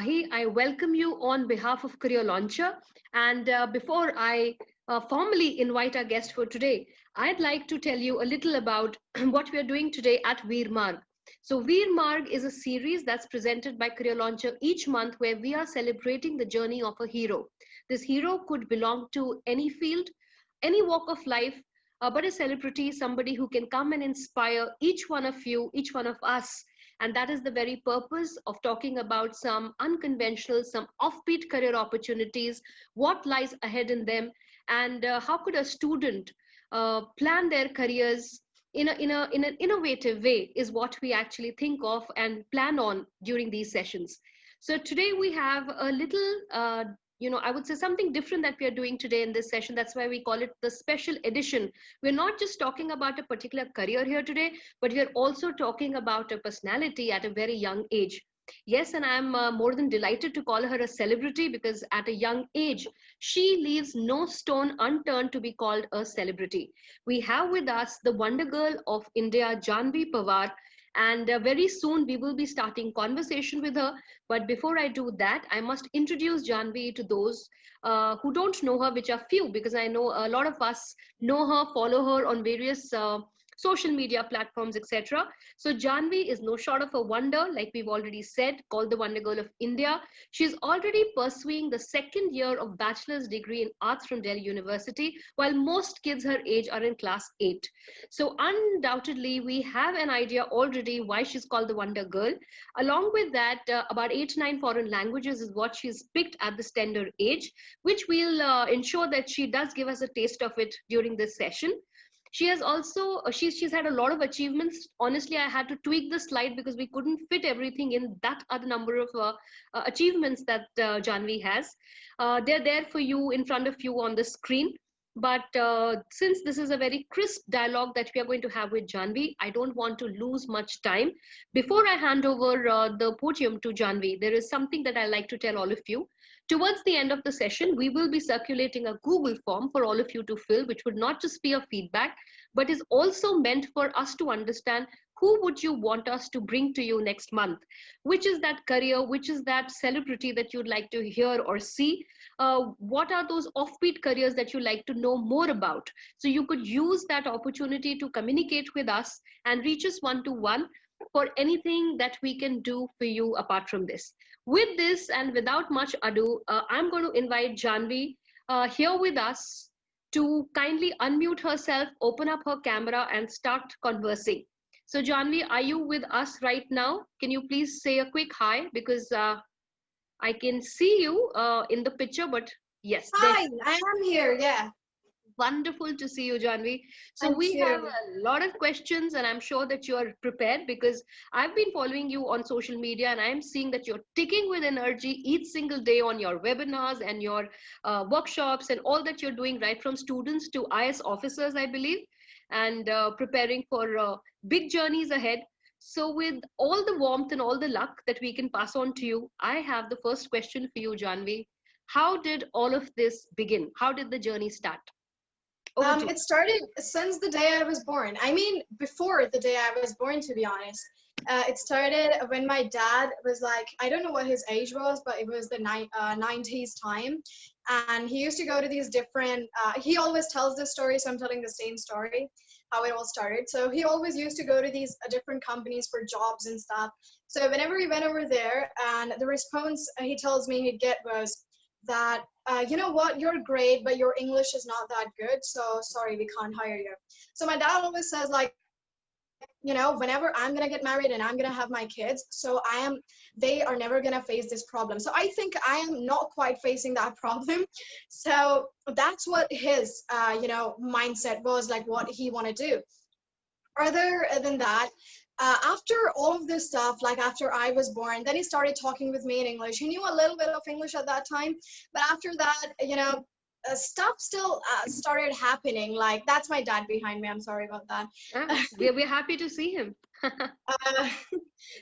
Janhavi. I welcome you on behalf of Career Launcher. And before I formally invite our guest for today, I'd like to tell you a little about what we are doing today at Veer Marg. So, Veer Marg is a series that's presented by Career Launcher each month where we are celebrating the journey of a hero. This hero could belong to any field, any walk of life, but a celebrity, somebody who can come and inspire each one of you, each one of us. And that is the very purpose of talking about some unconventional, some offbeat career opportunities, what lies ahead in them, and how could a student plan their careers in an innovative way is what we actually think of and plan on during these sessions. So today we have a little I would say something different that we are doing today in this session. That's why we call it the special edition. We're not just talking about a particular career here today, but we're also talking about a personality at a very young age. Yes, and I'm more than delighted to call her a celebrity because at a young age, she leaves no stone unturned to be called a celebrity. We have with us the Wonder Girl of India, Janvi Pavar, and very soon we will be starting conversation with her. But before I do that, I must introduce Janvi to those who don't know her, which are few, because I know a lot of us know her, follow her on various social media platforms, etc. So Janvi is no short of a wonder, like we've already said, called the Wonder Girl of India. She's already pursuing the second year of bachelor's degree in arts from Delhi University, while most kids her age are in class 8. So undoubtedly, we have an idea already why she's called the Wonder Girl. Along with that, about 8 to 9 foreign languages is what she's picked at this tender age, which we'll ensure that she does give us a taste of it during this session. She has also she's had a lot of achievements. Honestly, I had to tweak the slide because we couldn't fit everything in that other number of achievements that Janvi has. They're there for you, in front of you on the screen. But since this is a very crisp dialogue that we are going to have with Janvi, I don't want to lose much time. Before I hand over the podium to Janvi, there is something that I like to tell all of you. Towards the end of the session, we will be circulating a Google form for all of you to fill, which would not just be a feedback, but is also meant for us to understand who would you want us to bring to you next month. Which is that career, which is that celebrity that you'd like to hear or see? What are those offbeat careers that you like to know more about? So you could use that opportunity to communicate with us and reach us one-to-one for anything that we can do for you apart from this. With this and without much ado, I'm going to invite Janvi here with us to kindly unmute herself, open up her camera, and start conversing. So, Janvi, are you with us right now? Can you please say a quick hi? Because I can see you in the picture, but yes, there. Hi, I am here. Yeah, Wonderful to see you, Janvi. So thank we have you. a lot of questions, and I'm sure that you are prepared because I've been following you on social media, and I'm seeing that you're ticking with energy each single day on your webinars and your workshops and all that you're doing, right from students to IS officers, I believe, and preparing for big journeys ahead. So, with all the warmth and all the luck that we can pass on to you, I have the first question for you, Janvi. How did all of this begin? How did the journey start? Over to you. It started since the day I was born. I mean, before the day I was born, to be honest. It started when my dad was like, I don't know what his age was, but it was the 90s time. And he used to go to these different, he always tells this story, so I'm telling the same story, how it all started. So he always used to go to these different companies for jobs and stuff. So whenever he went over there, and the response he tells me he'd get was, that you know what, you're great, but your English is not that good, so sorry, we can't hire you. So my dad always says, like, whenever I'm gonna get married and I'm gonna have my kids, they are never gonna face this problem. So I think I am not quite facing that problem. So that's what his mindset was, like what he wanted to do. Other than that, after all of this stuff, like after I was born, then he started talking with me in English. He knew a little bit of English at that time, but after that, stuff still started happening. Like, that's my dad behind me. I'm sorry about that. Ah, we're happy to see him. uh,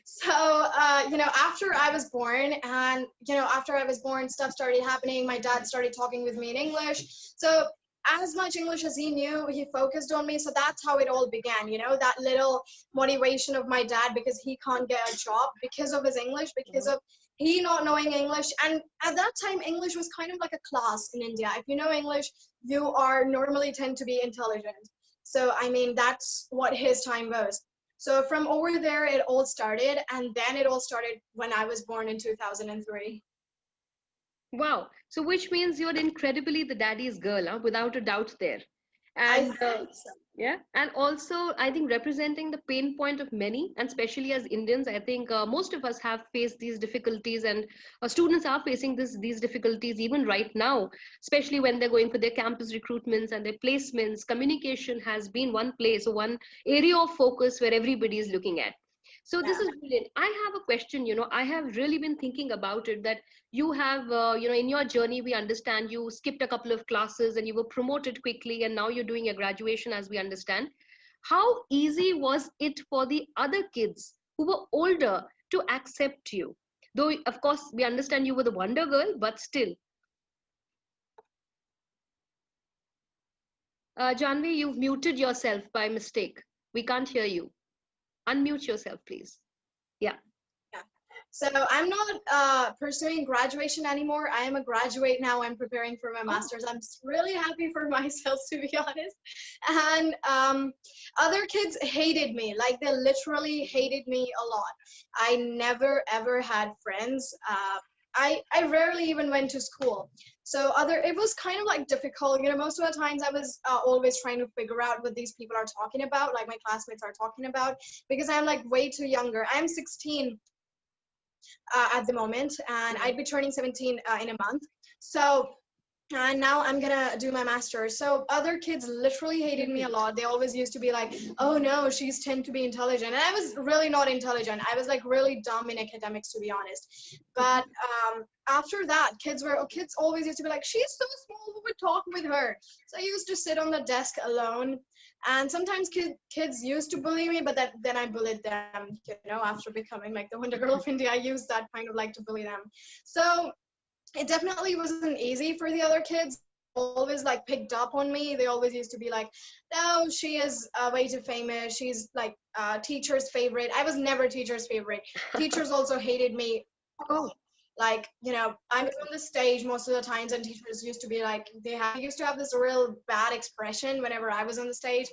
so, after I was born, and, after I was born, stuff started happening. My dad started talking with me in English. So as much English as he knew, he focused on me. So that's how it all began, you know, that little motivation of my dad, because he can't get a job because of his English, because of he not knowing English. And at that time, English was kind of like a class in India. If you know English, you are normally tend to be intelligent. So, I mean, that's what his time was. So from over there, it all started. And then it all started when I was born in 2003. Wow. So which means you're incredibly the daddy's girl, huh? Without a doubt there. I And think so. yeah, and also I think representing the pain point of many, and especially as Indians, I think most of us have faced these difficulties, and students are facing these difficulties even right now, especially when they're going for their campus recruitments and their placements. Communication has been one place or one area of focus where everybody is looking at. So this Yeah. is brilliant. I have a question. I have really been thinking about it, that you have, in your journey, we understand you skipped a couple of classes and you were promoted quickly, and now you're doing a graduation, as we understand. How easy was it for the other kids who were older to accept you? Though, of course, we understand you were the Wonder Girl, but still. Janvi, you've muted yourself by mistake. We can't hear you. Unmute yourself, please. Yeah. Yeah. So I'm not pursuing graduation anymore. I am a graduate now. I'm preparing for my Oh. master's. I'm really happy for myself, to be honest. And other kids hated me. Like, they literally hated me a lot. I never ever had friends. I rarely even went to school. So it was kind of like difficult. You know, most of the times I was always trying to figure out what these people are talking about, like my classmates are talking about, because I'm like way too younger. I'm 16 at the moment, and I'd be turning 17 in a month. So now I'm gonna do my master's. So other kids literally hated me a lot. They always used to be like, "Oh no, she's tend to be intelligent," and I was really not intelligent. I was like really dumb in academics, to be honest. But after that, kids always used to be like, "She's so small, who would talk with her?" So I used to sit on the desk alone. And sometimes kids used to bully me, but then I bullied them, you know, after becoming like the Wonder Girl of India. I used that kind of like to bully them. So it definitely wasn't easy for the other kids. Always like picked up on me. They always used to be like, "No, she is way too famous. She's like teacher's favorite." I was never teacher's favorite. Teachers also hated me. Oh. Like, you know, I was on the stage most of the times, and teachers used to be like, used to have this real bad expression whenever I was on the stage,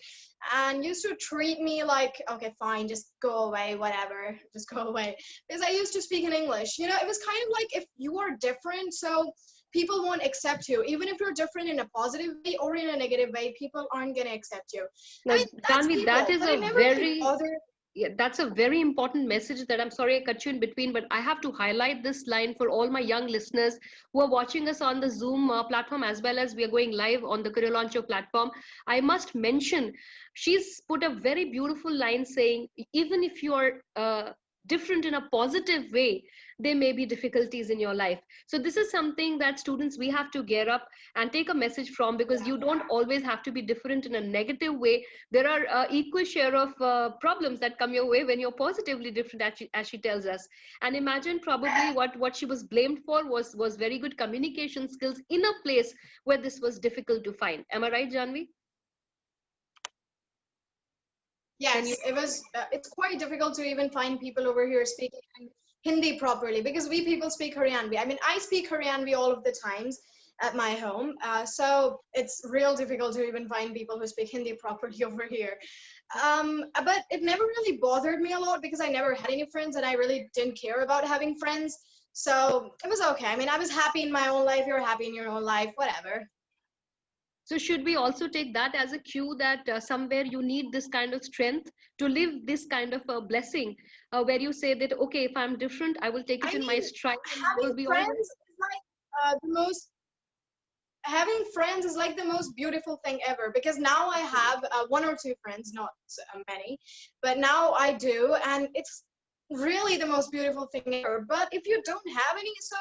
and used to treat me like, "Okay, fine, just go away, whatever, just go away," because I used to speak in English. You know, it was kind of like, if you are different, so people won't accept you. Even if you're different in a positive way or in a negative way, people aren't gonna accept you. Now, I mean, that's Janvi, that people, is but it a never really very, bothered. yeah, that's a very important message that I'm sorry I cut you in between, but I have to highlight this line for all my young listeners who are watching us on the Zoom platform, as well as we are going live on the Career Launcher platform. I must mention, she's put a very beautiful line saying, even if you are different in a positive way, there may be difficulties in your life. So this is something that students, we have to gear up and take a message from, because you don't always have to be different in a negative way. There are equal share of problems that come your way when you're positively different, as she tells us. And imagine, probably what she was blamed for was very good communication skills in a place where this was difficult to find. Am I right, Janvi? Can you? Yes, it was. It's quite difficult to even find people over here speaking Hindi properly, because we people speak Haryanvi. I mean, I speak Haryanvi all of the times at my home, so it's real difficult to even find people who speak Hindi properly over here. But it never really bothered me a lot, because I never had any friends, and I really didn't care about having friends. So it was okay. I mean, I was happy in my own life. You're happy in your own life, whatever. So should we also take that as a cue that somewhere you need this kind of strength to live this kind of a blessing, where you say that, okay, if I'm different, I will take I it in my mean, stride and I having will be all right. friends is like the most having friends is like the most beautiful thing ever, because now I have one or two friends, not many, but now I do, and it's really the most beautiful thing ever. But if you don't have any, so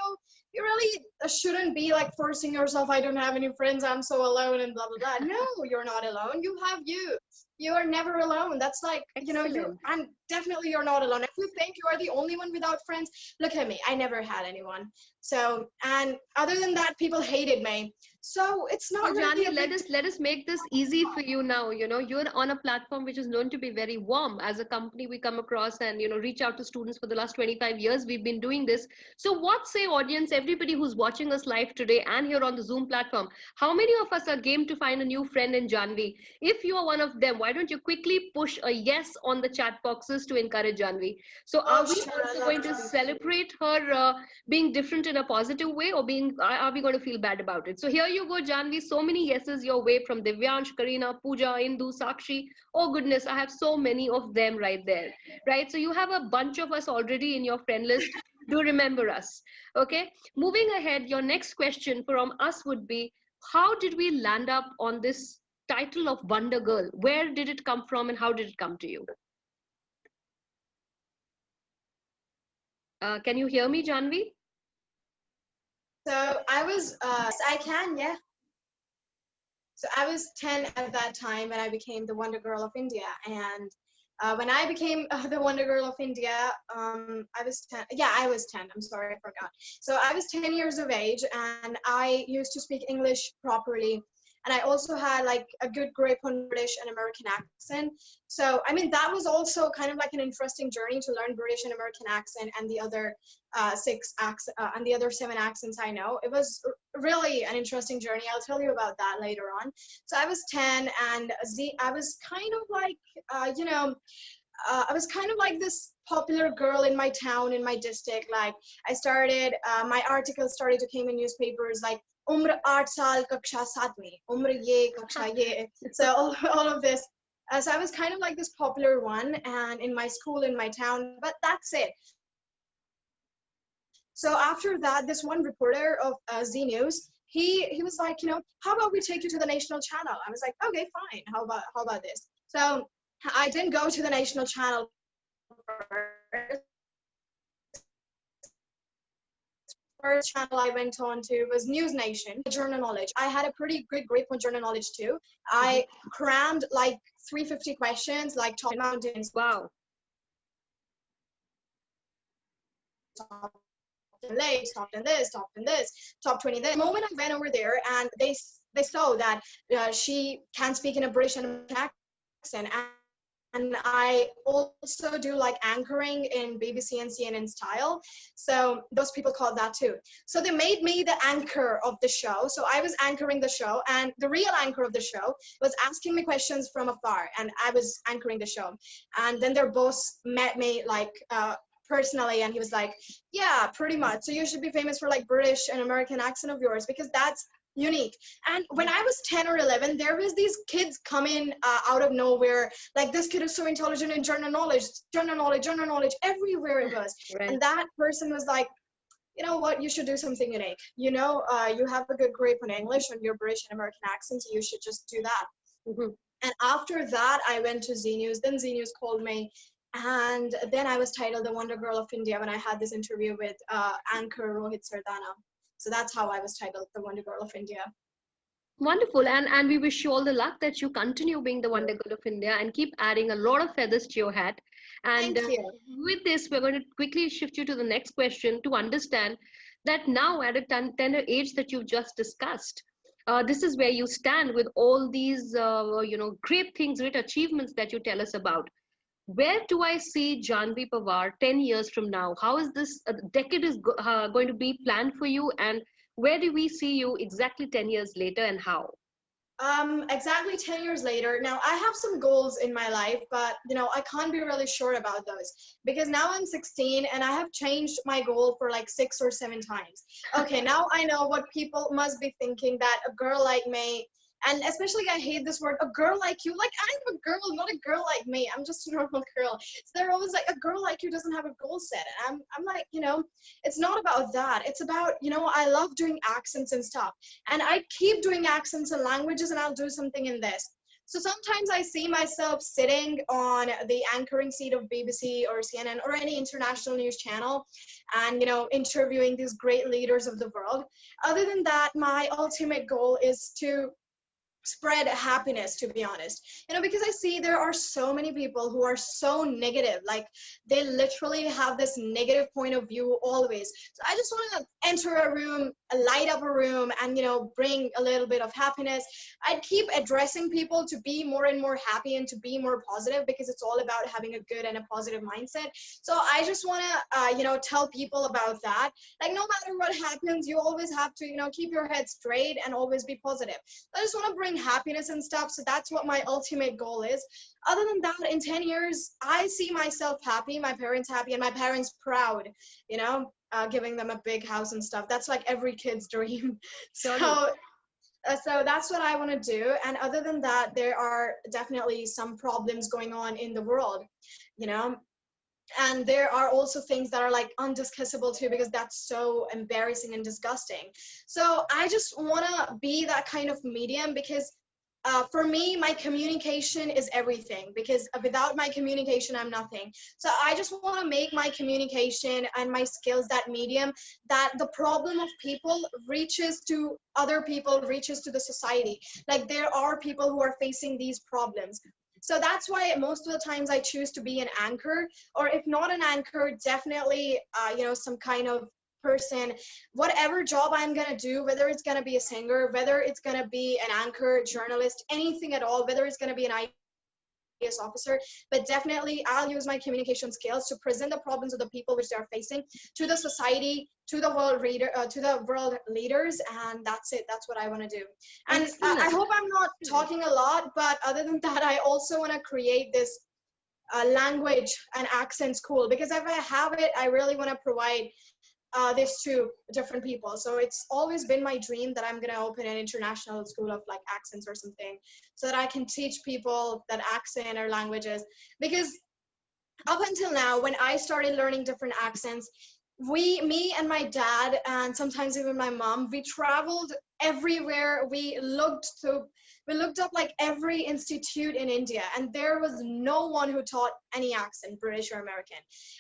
you really shouldn't be like forcing yourself. I don't have any friends. I'm so alone and blah, blah, blah. No, you're not alone. You have you. You are never alone. That's like, Excellent. and definitely you're not alone. If you think you are the only one without friends, look at me. I never had anyone. So, and other than that, people hated me. So it's So not really Janvi, a big let us make this easy for you now. You're on a platform which is known to be very warm. As a company, we come across and reach out to students for the last 25 years. We've been doing this. So what say audience, everybody who's watching us live today and here on the Zoom platform, how many of us are game to find a new friend in Janvi? If you are one of them, why don't you quickly push a yes on the chat boxes to encourage Janvi? So Oh, are we sure. I also love going to to. celebrate her being different in a positive way, or are we going to feel bad about it? So here you go, Janvi. So many yeses your way from Divyansh, Karina, Pooja, Indu, Sakshi. Oh goodness, I have so many of them right there. Right. So you have a bunch of us already in your friend list. Do remember us. Okay. Moving ahead, your next question from us would be, how did we land up on this title of Wonder Girl? Where did it come from and how did it come to you? Can you hear me, Janvi? So I was, I can, yeah. So I was 10 at that time when I became the Wonder Girl of India. And when I became the Wonder Girl of India, I was 10. Yeah, I was 10. I'm sorry, I forgot. So I was 10 years of age and I used to speak English properly. And I also had like a good grip on British and American accent. So, I mean, that was also kind of like an interesting journey to learn British and American accent and the other and the other 7 accents I know. It was really an interesting journey. I'll tell you about that later on. So I was 10 and I was kind of like, I was kind of like this popular girl in my town, in my district. Like I started, my articles started to came in newspapers like umr 8 saal kaksha 7वीं umr ye kaksha ye. So all of this. So I was kind of like this popular one and in my school, in my town, but that's it. So after that, this one reporter of Z News, he was like, how about we take you to the national channel? I was like, okay, fine. How about this? So I didn't go to the national channel first. First channel I went on to was News Nation. Journal knowledge. I had a pretty good grip on journal knowledge too. I crammed like 350 questions, like top mountains. Wow. Top late, top 10 this, top 10 this, top 20 this. The moment I went over there and they saw that she can speak in a British and American accent, and I also do like anchoring in BBC and CNN style. So those people called that too. So they made me the anchor of the show. So I was anchoring the show, and the real anchor of the show was asking me questions from afar, and I was anchoring the show. And then their boss met me like personally, and he was like, yeah, pretty much. So you should be famous for like British and American accent of yours, because that's unique. And when I was 10 or 11, there was these kids coming out of nowhere, like this kid is so intelligent in journal knowledge everywhere it was. Right. And that person was like, you know what, you should do something unique. You have a good grip on English and your British and American accents, you should just do that. And after that, I went to Z News. Then Z News called me, and then I was titled the Wonder Girl of India when I had this interview with anchor Rohit Sardana. So that's how I was titled the Wonder Girl of India. Wonderful. And we wish you all the luck that you continue being the Wonder Girl of India and keep adding a lot of feathers to your hat. And Thank you. with this, we're going to quickly shift you to the next question to understand that now at a tender age that you've just discussed, this is where you stand with all these, great things, great achievements that you tell us about. Where do I see Janvi Pavar 10 years from now? How is this decade is going to be planned for you? And where do we see you exactly 10 years later, and how? Exactly 10 years later. Now I have some goals in my life, but I can't be really sure about those because now I'm 16 and I have changed my goal for like 6 or 7 times. Okay, now I know what people must be thinking, that a girl like me, and especially I hate this word, a girl like you, like I'm a girl, not a girl like me. I'm just a normal girl. So they're always like, a girl like you doesn't have a goal set. And I'm like, it's not about that. It's about, I love doing accents and stuff. And I keep doing accents and languages, and I'll do something in this. So sometimes I see myself sitting on the anchoring seat of BBC or CNN or any international news channel and, interviewing these great leaders of the world. Other than that, my ultimate goal is to spread happiness, to be honest, because I see there are so many people who are so negative, like they literally have this negative point of view always. So I just want to enter a room, light up a room, and bring a little bit of happiness. I'd keep addressing people to be more and more happy and to be more positive, because it's all about having a good and a positive mindset. So I just want to tell people about that, like no matter what happens, you always have to keep your head straight and always be positive. I just want to bring happiness and stuff. So that's what my ultimate goal is. Other than that, in 10 years, I see myself happy, my parents happy, and my parents proud, giving them a big house and stuff. That's like every kid's dream. So that's what I want to do. And other than that, there are definitely some problems going on in the world, and there are also things that are like undiscussable too, because that's so embarrassing and disgusting. So I just want to be that kind of medium, because for me, my communication is everything, because without my communication, I'm nothing. So I just want to make my communication and my skills that medium, that the problem of people reaches to other people, reaches to the society. Like there are people who are facing these problems. So that's why most of the times I choose to be an anchor, or if not an anchor, definitely, some kind of person, whatever job I'm going to do, whether it's going to be a singer, whether it's going to be an anchor, journalist, anything at all, whether it's going to be an IAS officer, but definitely I'll use my communication skills to present the problems of the people which they're facing to the society, to the world leaders, and that's it. That's what I want to do. And I hope I'm not talking a lot, but other than that, I also want to create this language and accent school, because if I have it, I really want to provide this to different people. So it's always been my dream that I'm going to open an international school of like accents or something, so that I can teach people that accent or languages. Because up until now, when I started learning different accents, me and my dad, and sometimes even my mom, we traveled everywhere. We looked up like every institute in India, and there was no one who taught any accent, British or American.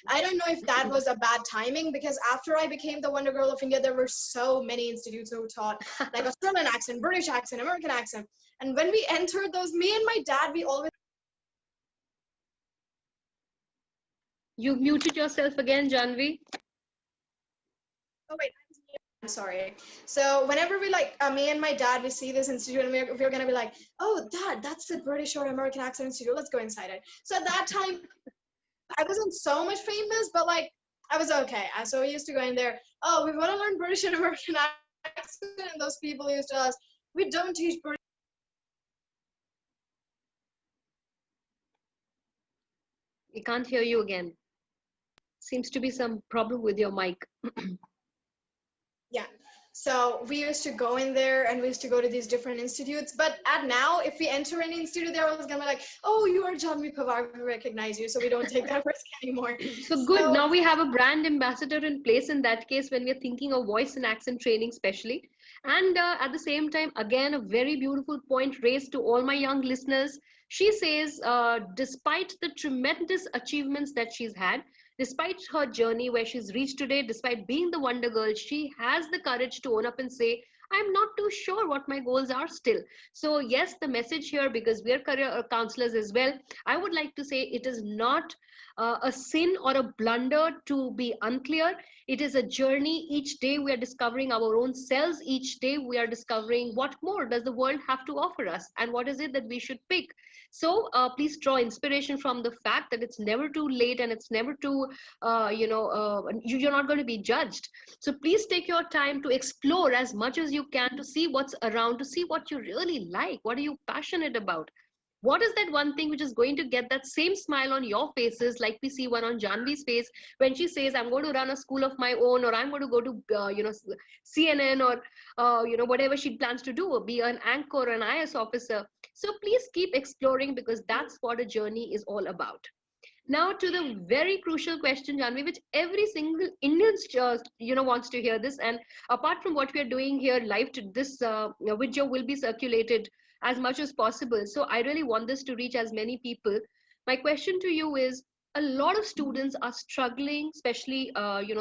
I don't know if that was a bad timing, because after I became the Wonder Girl of India, there were so many institutes who taught like Australian accent, British accent, American accent. And when we entered those, me and my dad, we always... You muted yourself again, Janvi. Oh wait, I'm sorry. So whenever we me and my dad, we see this institute, and we're gonna be like, oh, Dad, that's the British or American accent institute. Let's go inside it. So at that time, I wasn't so much famous, but like I was okay. So we used to go in there. Oh, we want to learn British and American accent, and those people used to tell us, we don't teach British. We can't hear you again. Seems to be some problem with your mic. Yeah. So we used to go in there, and we used to go to these different institutes. But now, if we enter an institute, they're always gonna be like, oh, you are Janvi Pavar, we recognize you. So we don't take that risk anymore. So good. Now we have a brand ambassador in place in that case, when we're thinking of voice and accent training, especially. And at the same time, again, a very beautiful point raised to all my young listeners. She says, despite the tremendous achievements that she's had, despite her journey where she's reached today, despite being the Wonder Girl, she has the courage to own up and say, I'm not too sure what my goals are still. So yes, the message here, because we are career counselors as well, I would like to say it is not a sin or a blunder to be unclear. It is a journey. Each day we are discovering our own selves. Each day we are discovering what more does the world have to offer us, and what is it that we should pick. So please draw inspiration from the fact that it's never too late, and it's never too, you're not going to be judged. So please take your time to explore as much as you can, to see what's around, to see what you really like. What are you passionate about? What is that one thing which is going to get that same smile on your faces, like we see one on Janvi's face when she says, I'm going to run a school of my own, or I'm going to go to, CNN, or, whatever she plans to do, or be an anchor or an IS officer. So please keep exploring, because that's what a journey is all about. Now to the very crucial question, Janvi, which every single Indian, wants to hear this. And apart from what we are doing here live, to this video will be circulated as much as possible. So I really want this to reach as many people. My question to you is, a lot of students are struggling, especially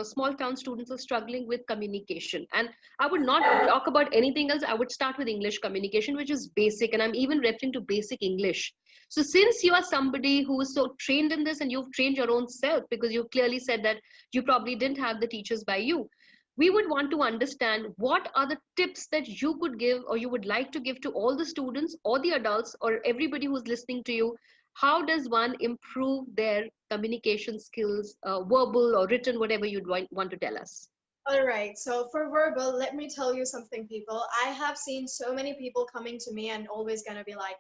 small town students are struggling with communication. And I would not talk about anything else. I would start with English communication, which is basic, and I'm even referring to basic English. So since you are somebody who is so trained in this, and you've trained your own self, because you clearly said that you probably didn't have the teachers by you, we would want to understand what are the tips that you could give, or you would like to give to all the students or the adults or everybody who's listening to you. How does one improve their communication skills, verbal or written, whatever you'd want to tell us? All right, so for verbal, let me tell you something, people. I have seen so many people coming to me and always gonna be like,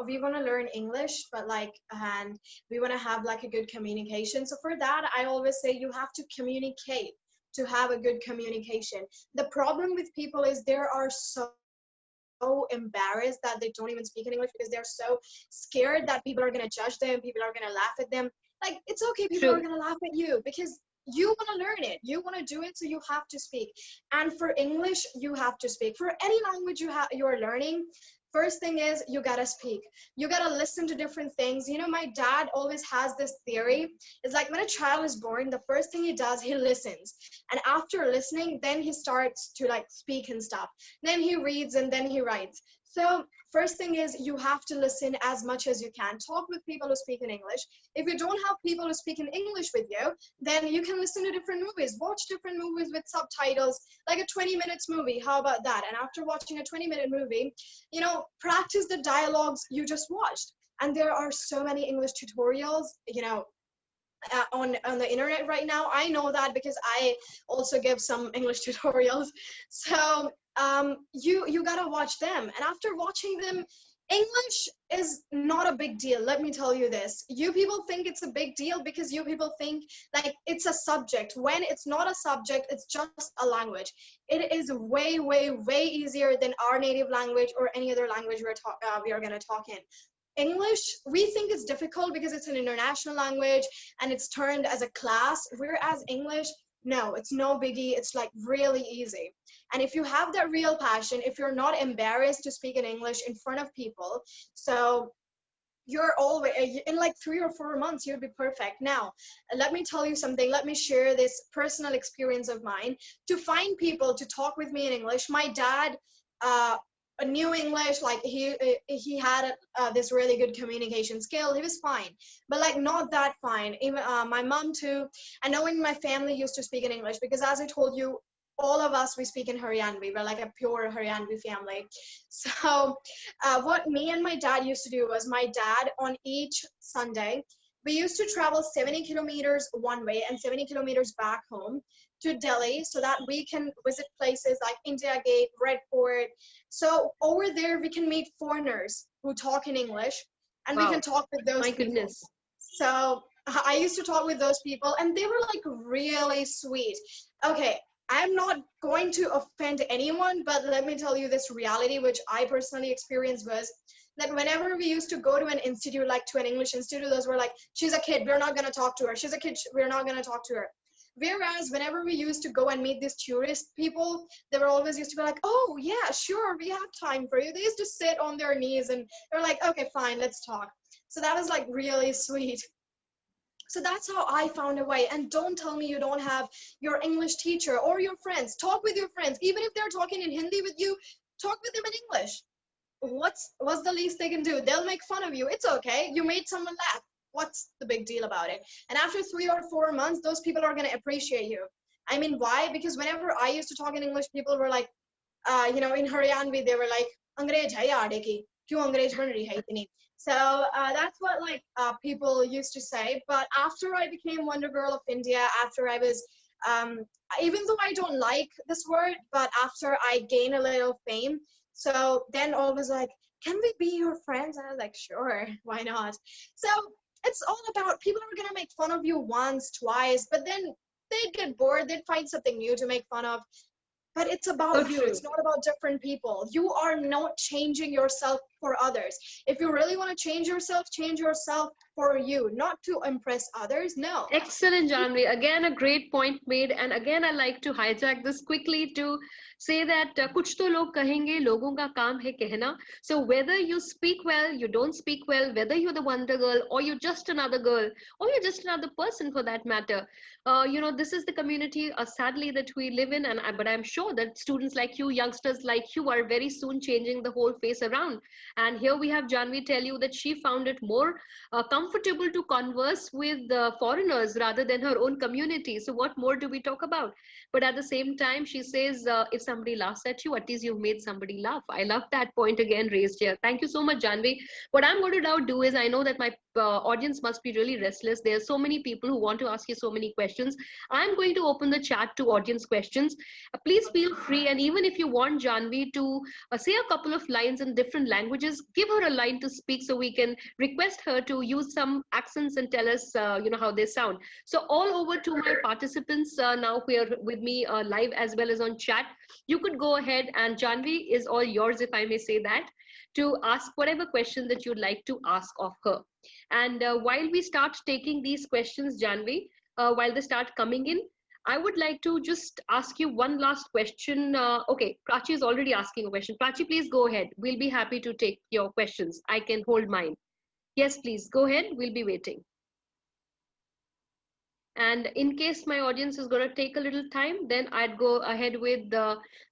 we want to learn English, but like, and we want to have like a good communication. So for that, I always say you have to communicate to have a good communication. The problem with people is they are so embarrassed that they don't even speak in English because they're so scared that people are going to judge them, people are going to laugh at them. Like, it's okay, people True. are going to laugh at you because you want to learn it, you want to do it, so you have to speak. And for English, you have to speak. For any language you're learning, first thing is you gotta speak. You gotta listen to different things. My dad always has this theory. It's like when a child is born, the first thing he does, he listens. And after listening, then he starts to like speak and stuff. Then he reads and then he writes. So first thing is you have to listen as much as you can. Talk with people who speak in English. If you don't have people who speak in English with you, then you can listen to different movies, watch different movies with subtitles, like a 20 minutes movie. How about that? And after watching a 20-minute movie, practice the dialogues you just watched. And there are so many English tutorials, on the internet right now. I know that because I also give some English tutorials. So you gotta watch them, and after watching them, English is not a big deal. Let me tell you this. You people think it's a big deal because you people think like it's a subject. When it's not a subject, it's just a language. It is way, way, way easier than our native language or any other language we are going to talk in. English, we think it's difficult because it's an international language and it's turned as a class, whereas English, no, it's no biggie. It's like really easy. And if you have that real passion, if you're not embarrassed to speak in English in front of people, so you're always in like 3 or 4 months, you'll be perfect. Now, let me tell you something. Let me share this personal experience of mine. To find people to talk with me in English, my dad, knew English, like he had this really good communication skill. He was fine, but like not that fine. Even my mom too, and knowing my family used to speak in English because, as I told you, all of us, we speak in Haryanvi. We're like a pure Haryanvi family. So what me and my dad used to do was, my dad on each Sunday, we used to travel 70 kilometers one way and 70 kilometers back home to Delhi so that we can visit places like India Gate, Red Fort. So over there, we can meet foreigners who talk in English, and we can Wow. talk with those My people. goodness. So I used to talk with those people, and they were like really sweet. Okay, I'm not going to offend anyone, but let me tell you this reality, which I personally experienced, was that whenever we used to go to an institute, like to an English institute, those were like, she's a kid, we're not going to talk to her. She's a kid, we're not going to talk to her. Whereas whenever we used to go and meet these tourist people, they were always used to be like, oh yeah, sure, we have time for you. They used to sit on their knees and they're like, okay, fine, let's talk. So that was like really sweet. So that's how I found a way. And don't tell me you don't have your English teacher or your friends. Talk with your friends. Even if they're talking in Hindi with you, talk with them in English. What's the least they can do? They'll make fun of you. It's okay. You made someone laugh. What's the big deal about it? And after 3 or 4 months, those people are going to appreciate you. I mean, why? Because whenever I used to talk in English, people were like, in Haryanvi, they were like, Angrez hai yaar ki, kyun Angrez ban rahi hai itni? So that's what like people used to say. But after I became Wonder Girl of India, after I was, even though I don't like this word, but after I gain a little fame, so then all was like, can we be your friends? And I was like, sure, why not? So it's all about, people are going to make fun of you once, twice, but then they'd get bored. They'd find something new to make fun of. But it's So about you. true. It's not about different people. You are not changing yourself for others. If you really want to change yourself for you, not to impress others. No. Excellent, Janvi. Again, a great point made. And again, I like to hijack this quickly to say that kuch to log kahenge, logon ka kaam hai kehna. So whether you speak well, you don't speak well, whether you're the wonder girl or you're just another girl or you're just another person for that matter, this is the community, sadly, that we live in. But I'm sure that students like you, youngsters like you, are very soon changing the whole face around. And here we have Janvi tell you that she found it more comfortable to converse with foreigners rather than her own community. So what more do we talk about? But at the same time, she says, if somebody laughs at you, at least you've made somebody laugh. I love that point again raised here. Thank you so much, Janvi. What I'm going to now do is, I know that my audience must be really restless. There are so many people who want to ask you so many questions. I'm going to open the chat to audience questions. Please feel free. And even if you want Janvi to say a couple of lines in different languages, give her a line to speak so we can request her to use some accents and tell us, how they sound. So all over to my participants now who are with me live as well as on chat. You could go ahead, and Janvi is all yours, if I may say that, to ask whatever question that you'd like to ask of her. And while we start taking these questions, Janvi, while they start coming in, I would like to just ask you one last question. Okay, Prachi is already asking a question. Prachi, please go ahead. We'll be happy to take your questions. I can hold mine. Yes, please go ahead. We'll be waiting. And in case my audience is going to take a little time, then I'd go ahead with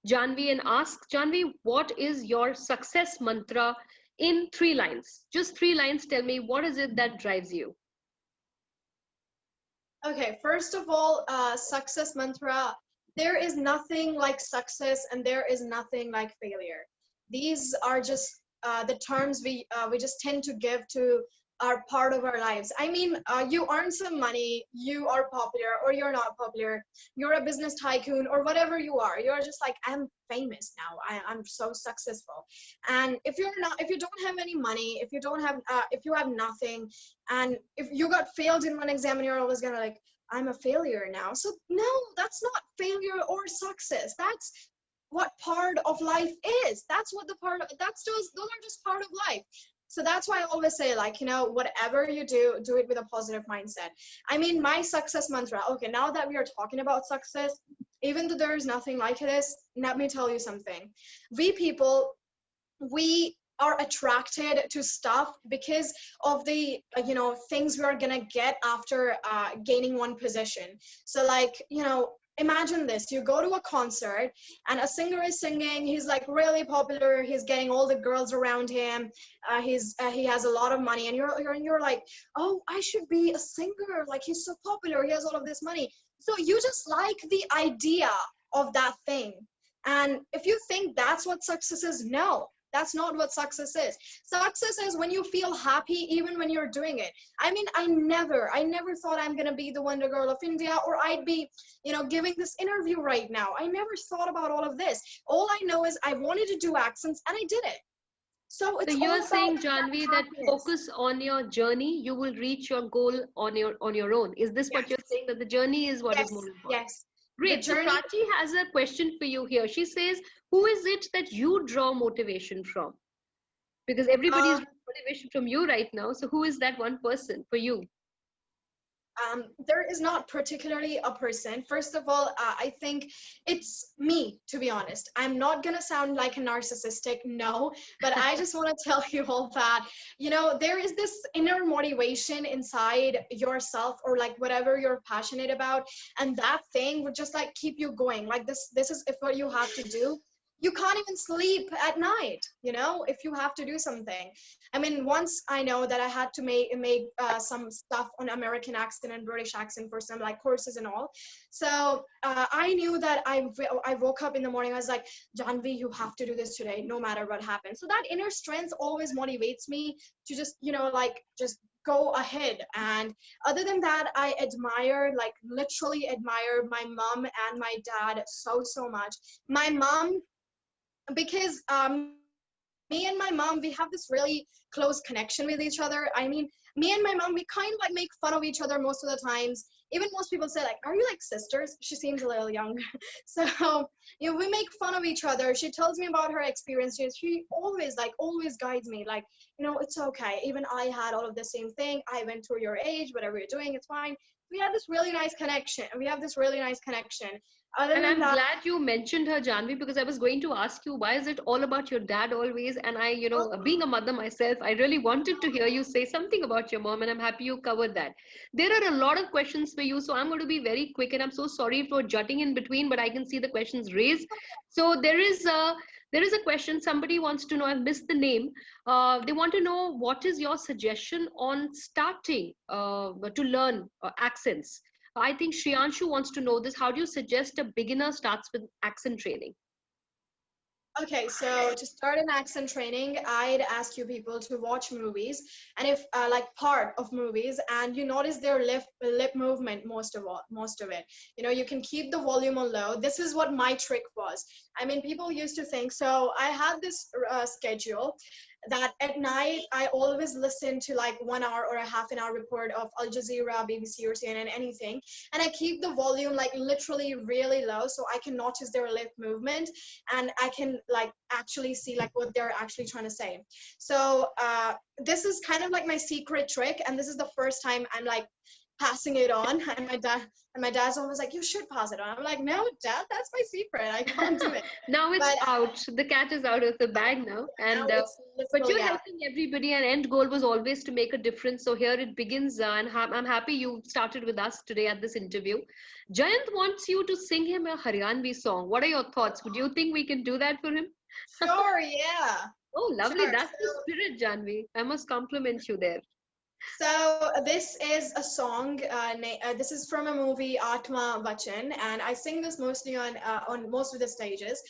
Janvi and ask, Janvi, what is your success mantra in 3 lines? Just 3 lines. Tell me, what is it that drives you? Okay, first of all, success mantra. There is nothing like success, and there is nothing like failure. These are just the terms we just tend to give to are part of our lives. I mean, you earn some money, you are popular or you're not popular, you're a business tycoon or whatever you are. You're just like, I'm famous now. I'm so successful. And if you don't have any money, if you have nothing, and if you got failed in one exam, and you're always gonna like, I'm a failure now. So no, that's not failure or success. That's what part of life is. Those are just part of life. So that's why I always say, like, whatever you do, do it with a positive mindset. I mean, my success mantra, okay, now that we are talking about success, even though there is nothing like this, let me tell you something. We people, we are attracted to stuff because of the things we are gonna get after gaining one position. So like, imagine this. You go to a concert and a singer is singing, he's like really popular, he's getting all the girls around him, he has a lot of money, and you're like, oh, I should be a singer, like he's so popular, he has all of this money. So you just like the idea of that thing. And if you think that's what success is, no, that's not what success is. Success is when you feel happy even when you're doing it. I mean, I never thought I'm gonna be the Wonder Girl of India, or I'd be, giving this interview right now. I never thought about all of this. All I know is I wanted to do accents and I did it. So it's So you're all saying, about Janvi, that happiness. focus on your journey, you will reach your goal on your own. Is this what Yes, you're saying, that the journey is what is yes, more important? yes. The Great. So journey. Prachi has a question for you here. She says, who is it that you draw motivation from? Because everybody is Uh, drawing motivation from you right now. So who is that one person for you? There is not particularly a person. First of all, I think it's me, to be honest. I'm not going to sound like a narcissistic, no, but I just want to tell you all that, there is this inner motivation inside yourself, or like whatever you're passionate about. And that thing would just like keep you going. Like this is if what you have to do. You can't even sleep at night, if you have to do something. I mean, once I know that I had to make some stuff on American accent and British accent for some like courses and all. So I knew that I woke up in the morning, I was like, Janvi, you have to do this today, no matter what happens. So that inner strength always motivates me to just, just go ahead. And other than that, I literally admire my mom and my dad so much. My mom, because me and my mom, we have this really close connection with each other. I mean, me and my mom, we kind of like make fun of each other most of the times. even most people say like, are you like sisters? She seems a little younger. So, we make fun of each other. She tells me about her experiences. She always guides me like, it's okay. Even I had all of the same thing. I went through your age, whatever you're doing, it's fine. We have this really nice connection. Other And than I'm that, glad you mentioned her, Janvi, because I was going to ask you, why is it all about your dad always? And I, being a mother myself, I really wanted to hear you say something about your mom, and I'm happy you covered that. There are a lot of questions for you, so I'm going to be very quick, and I'm so sorry for jutting in between, but I can see the questions raised. So there is a question. Somebody wants to know. I missed the name. They want to know, what is your suggestion on starting to learn accents? I think Shriyanshu wants to know this. How do you suggest a beginner starts with accent training? okay, so to start an accent training, I'd ask you people to watch movies, and if like part of movies, and you notice their lip movement most of it. You can keep the volume on low. This is what my trick was. I mean, people used to think so. I had this schedule that at night I always listen to like 1 hour or a half an hour report of Al Jazeera, BBC, or CNN, anything, and I keep the volume like literally really low so I can notice their lip movement and I can like actually see like what they're actually trying to say. So this is kind of like my secret trick, and this is the first time I'm like passing it on, and my dad's always like, you should pass it on. I'm like, no, Dad, that's my secret, I can't do it. Now it's But out. The cat is out of the bag now. now And it's but literally you're out. helping everybody, and end goal was always to make a difference. So here it begins, and I'm happy you started with us today at this interview. Jayant wants you to sing him a Haryanvi song. What are your thoughts? Do you think we can do that for him? Sure, yeah. Oh, lovely. Sure. That's the spirit, Janvi. I must compliment you there. So this is a song. This is from a movie, Atma Bachchan, and I sing this mostly on most of the stages.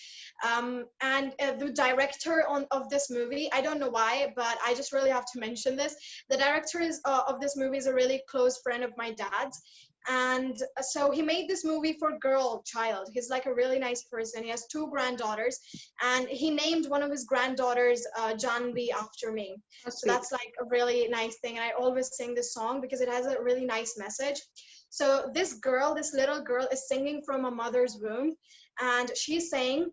And the director of this movie, I don't know why, but I just really have to mention this. The director of this movie is a really close friend of my dad's, and so he made this movie for girl child. He's like a really nice person. He has two granddaughters, and he named one of his granddaughters Janvi after me. How So sweet. that's like a really nice thing, and I always sing this song because it has a really nice message. So this little girl is singing from a mother's womb, and she's saying,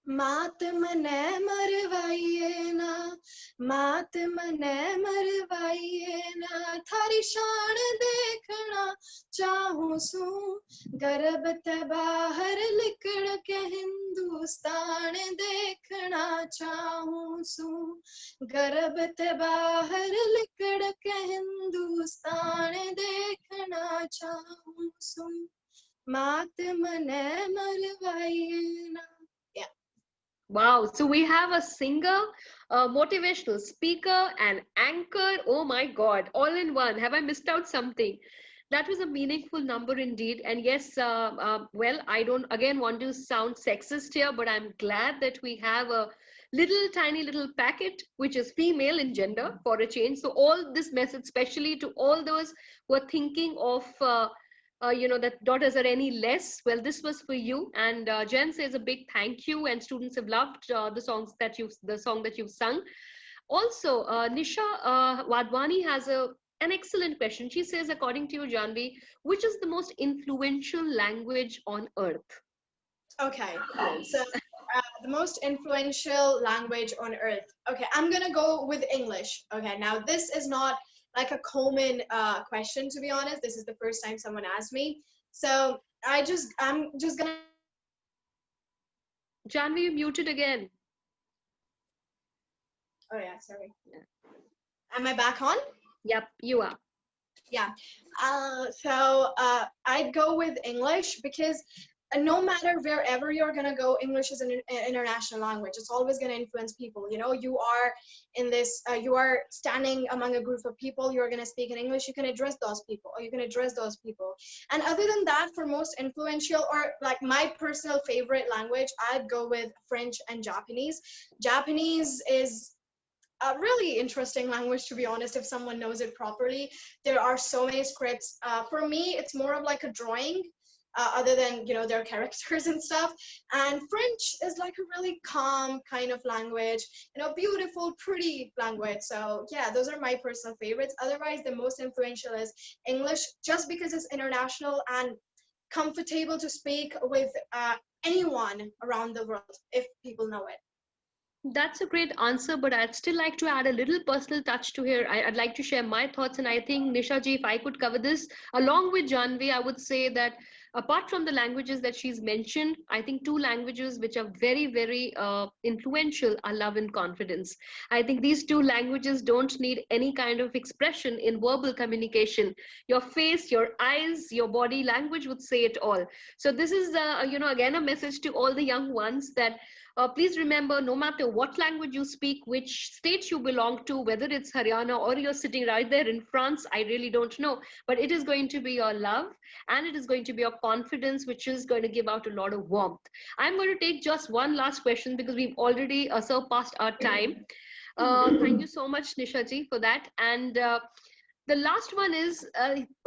मात मने मरवाइए ना, मात मने मरवाइए ना, थारी शान देखना चाहूं सू, गर्भ ते बाहर लिकड़ के हिंदुस्तान देखना चाहूं सू, गर्भ ते बाहर लिकड़ के हिंदुस्तान देखना चाहूं सू, मात मने मरवाइए ना. Wow. So we have a singer, a motivational speaker, an anchor. Oh my God, all in one. Have I missed out something? That was a meaningful number indeed. And yes, well, I don't again want to sound sexist here, but I'm glad that we have a little tiny little packet which is female in gender for a change. So all this message, especially to all those who are thinking of that daughters are any less. Well, this was for you. And Jen says a big thank you, and students have loved the song that you've sung. Also, Nisha Wadwani has an excellent question. She says, according to you, Janvi, which is the most influential language on earth? Okay, so the most influential language on earth. Okay, I'm gonna go with English. Okay, now this is not like a common question, to be honest. This is the first time someone asked me. So I'm just gonna. Janvi, you muted again. Oh yeah, sorry. Am I back on? Yep, you are. Yeah. I'd go with English because no matter wherever you're gonna go, English is an international language. It's always gonna influence people. You are in this. You are standing among a group of people. You're gonna speak in English. You can address those people, or you can address those people. And other than that, for most influential or like my personal favorite language, I'd go with French and Japanese. Japanese is a really interesting language, to be honest, if someone knows it properly. There are so many scripts. For me, it's more of like a drawing. other than, you know, their characters and stuff. And French is like a really calm kind of language, you know, beautiful, pretty language. So yeah, those are my personal favorites. Otherwise, the most influential is English, just because it's international and comfortable to speak with anyone around the world if people know it. That's a great answer, but I'd still like to add a little personal touch to here. I'd like to share my thoughts, and I think Nisha ji, if I could cover this along with Janvi, I would say that apart from the languages that she's mentioned, I think two languages which are very, very influential are love and confidence. I think these two languages don't need any kind of expression in verbal communication. Your face, your eyes, your body language would say it all. So this is, again, a message to all the young ones that please remember, no matter what language you speak, which state you belong to, whether it's Haryana or you're sitting right there in France, I really don't know. But it is going to be your love and it is going to be your confidence, which is going to give out a lot of warmth. I'm going to take just one last question because we've already surpassed our time. Thank you so much, Nisha ji, for that. And the last one is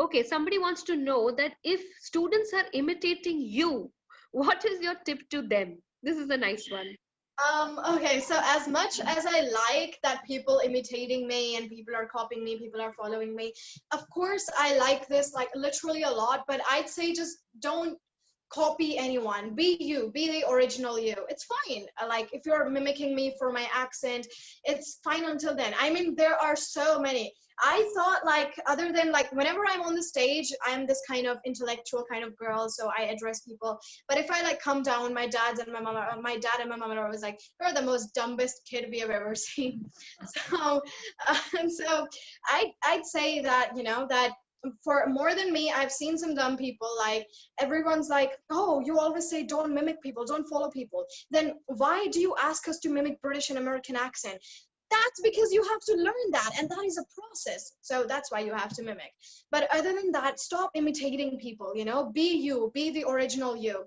okay, somebody wants to know that if students are imitating you, what is your tip to them? This is a nice one. Okay, so as much as I like that people imitating me and people are copying me, people are following me, of course I like this like literally a lot, but I'd say just don't copy anyone. Be you, be the original you. It's fine. Like if you're mimicking me for my accent, it's fine until then. I mean, there are so many. I thought like other than like whenever I'm on the stage, I'm this kind of intellectual kind of girl, so I address people. But if I like come down, my dad and my mom are always like, "You're the most dumbest kid we have ever seen." So, so I'd say that, you know, that for more than me, I've seen some dumb people. Like everyone's like, "Oh, you always say don't mimic people, don't follow people." Then why do you ask us to mimic British and American accent? That's because you have to learn that, and that is a process. So that's why you have to mimic. But other than that, stop imitating people, you know, be you, be the original you.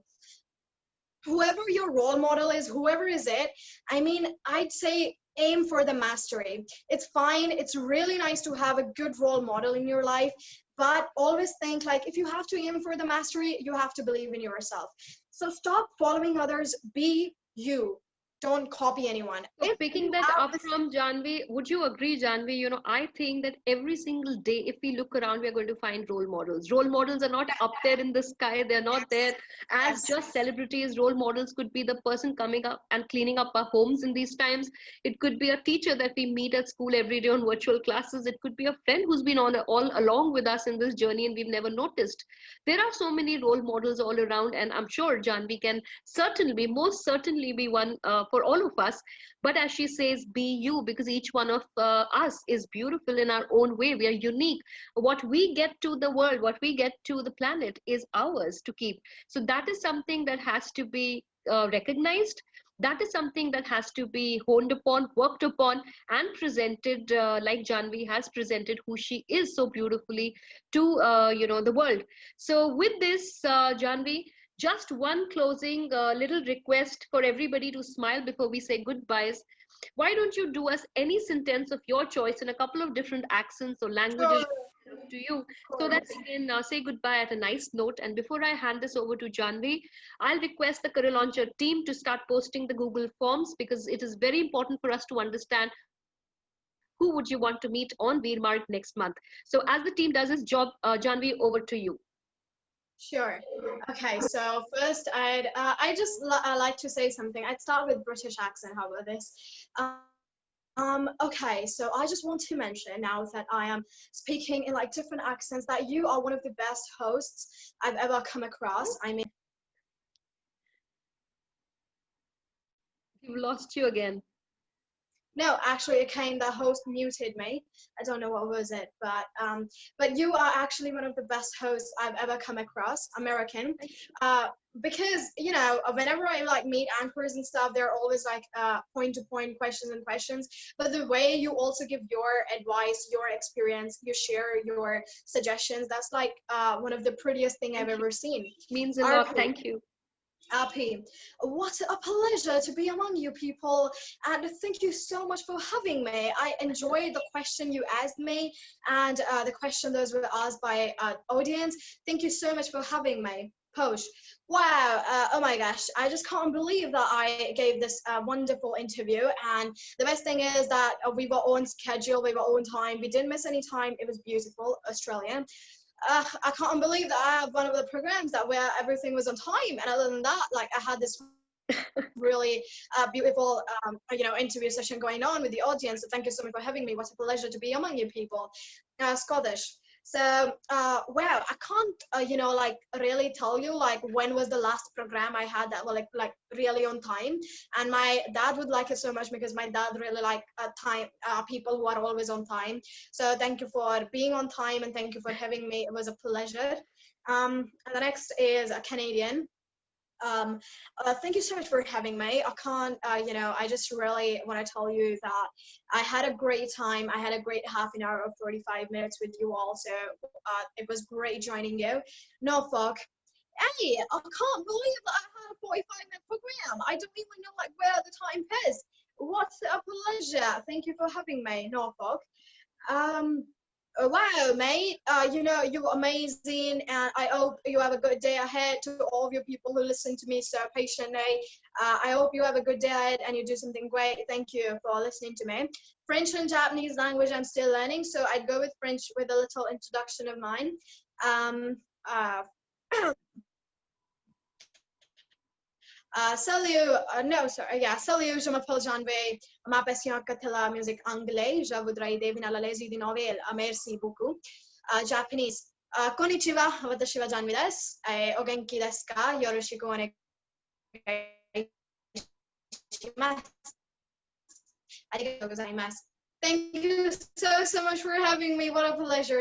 Whoever your role model is, whoever is it, I mean, I'd say aim for the mastery. It's fine. It's really nice to have a good role model in your life, but always think like if you have to aim for the mastery, you have to believe in yourself. So stop following others, be you. Don't copy anyone. So If picking you that have up this, from Janvi, would you agree, Janvi? I think that every single day, if we look around, we are going to find role models. Role models are not up there in the sky. They're not there yes, as yes, just celebrities. Role models could be the person coming up and cleaning up our homes in these times. It could be a teacher that we meet at school every day on virtual classes. It could be a friend who's been on all along with us in this journey and we've never noticed. There are so many role models all around, and I'm sure Janvi can certainly, most certainly be one for all of us. But as she says, be you, because each one of us is beautiful in our own way. We are unique. What we get to the world, what we get to the planet is ours to keep. So that is something that has to be recognized. That is something that has to be honed upon, worked upon, and presented like Janvi has presented who she is so beautifully to the world. So with this, Janvi, just one closing little request for everybody to smile before we say goodbyes. Why don't you do us any sentence of your choice in a couple of different accents or languages sure, to you of so that course. we can say goodbye at a nice note? And before I hand this over to Janvi, I'll request the Career Launcher team to start posting the Google Forms because it is very important for us to understand who would you want to meet on Veer Marg next month. So as the team does its job, Janvi, over to you. Sure. Okay, so first I just like to say something. I'd start with British accent. How about this? Okay, so I just want to mention now that I am speaking in like different accents that you are one of the best hosts I've ever come across. I mean, We've lost you again. no, actually, again, the host muted me. I don't know what was it, but you are actually one of the best hosts I've ever come across, American. Because you know, whenever I like meet anchors and stuff, they're always like point-to-point questions. But the way you also give your advice, your experience, you share your suggestions, that's like one of the prettiest thing I've Thank you. ever seen. Means a lot. RP. Thank you. Happy. What a pleasure to be among you people, and thank you so much for having me. I enjoyed the question you asked me and the question those were asked by audience. Thank you so much for having me. Posh. Wow. Oh my gosh. I just can't believe that I gave this wonderful interview. And the best thing is that we were on schedule, we were on time, we didn't miss any time. It was beautiful, Australian. I can't believe that I have one of the programs that where everything was on time. And other than that, like I had this really beautiful, interview session going on with the audience. So thank you so much for having me. What a pleasure to be among you people. Scottish. So, wow, I can't, really tell you like when was the last program I had that were like really on time. And my dad would like it so much because my dad really like time people who are always on time. So thank you for being on time and thank you for having me. It was a pleasure. And the next is a Canadian. Thank you so much for having me. I can't, I just really want to tell you that I had a great time. I had a great half an hour or 45 minutes with you all. So it was great joining you. Norfolk. Hey, I can't believe that I had a 45-minute program. I don't even know like where the time is. What a pleasure. Thank you for having me, Norfolk. Wow, mate. You're amazing, and I hope you have a good day ahead. To all of your people who listen to me so patiently, I hope you have a good day ahead and you do something great. Thank you for listening to me. French and Japanese language I'm still learning, so I'd go with French with a little introduction of mine. Uh, salut, no, sorry, yeah, salut, je m'appelle Janvi, ma passion est la musique anglaise, je voudrais devenir la lesi di novel, merci beaucoup. Japanese, konnichiwa, watashi wa Janvi desu, o genki desu ka, yoroshiku onegai shimasu. Arigatou gozaimasu. Thank you so much for having me, what a pleasure.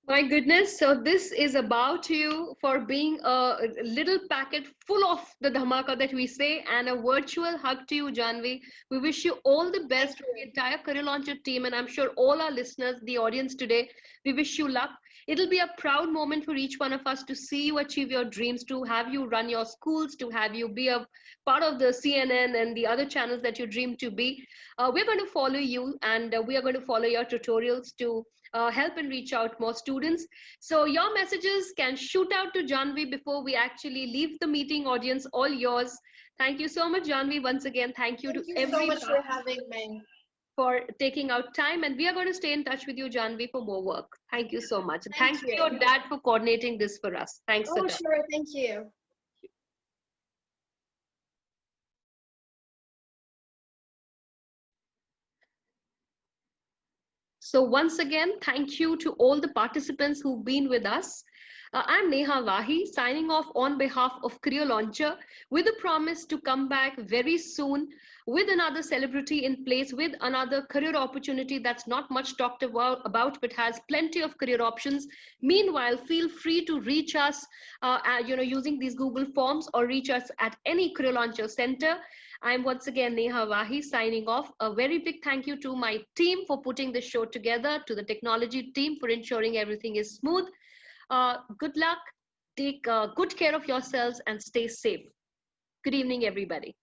My goodness. So this is about you for being a little packet full of the dhamaka that we say, and a virtual hug to you, Janvi. We wish you all the best from the entire Career Launcher team, and I'm sure all our listeners, the audience today, we wish you luck. It'll be a proud moment for each one of us to see you achieve your dreams, to have you run your schools, to have you be a part of the CNN and the other channels that you dream to be. We're going to follow you, and we are going to follow your tutorials to help and reach out more students. So your messages can shoot out to Janvi before we actually leave the meeting. Audience, all yours. Thank you so much, Janvi. Once again, thank you to everyone so much for having me. For taking out time, and we are going to stay in touch with you, Janvi, for more work. Thank you so much. And thanks to your dad for coordinating this for us. Thanks. Oh, sure. Thank you. So once again, thank you to all the participants who've been with us. I'm Neha Wahi, signing off on behalf of Career Launcher with a promise to come back very soon with another celebrity in place, with another career opportunity that's not much talked about but has plenty of career options. Meanwhile, feel free to reach us using these Google Forms, or reach us at any Career Launcher center. I'm once again Neha Wahi signing off. A very big thank you to my team for putting this show together, to the technology team for ensuring everything is smooth. Good luck, take good care of yourselves, and stay safe. Good evening, everybody.